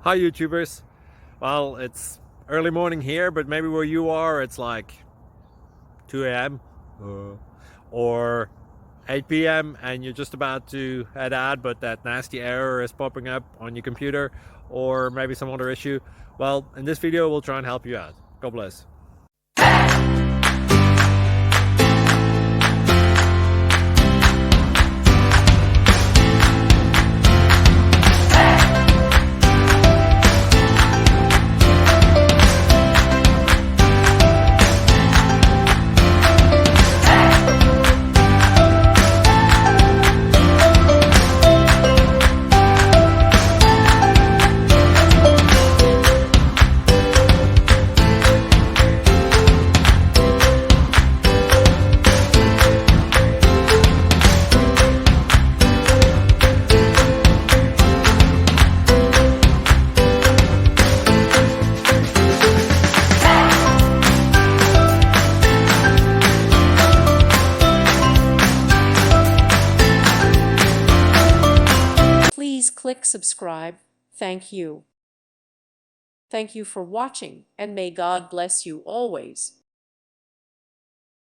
Hi YouTubers. Well, it's early morning here, but maybe where you are it's like 2 a.m. Or 8 p.m. and you're just about to head out, but that nasty error is popping up on your computer, or maybe some other issue. Well, in this video we'll try and help you out. God bless. Please click subscribe. Thank you. Thank you for watching, and may God bless you always.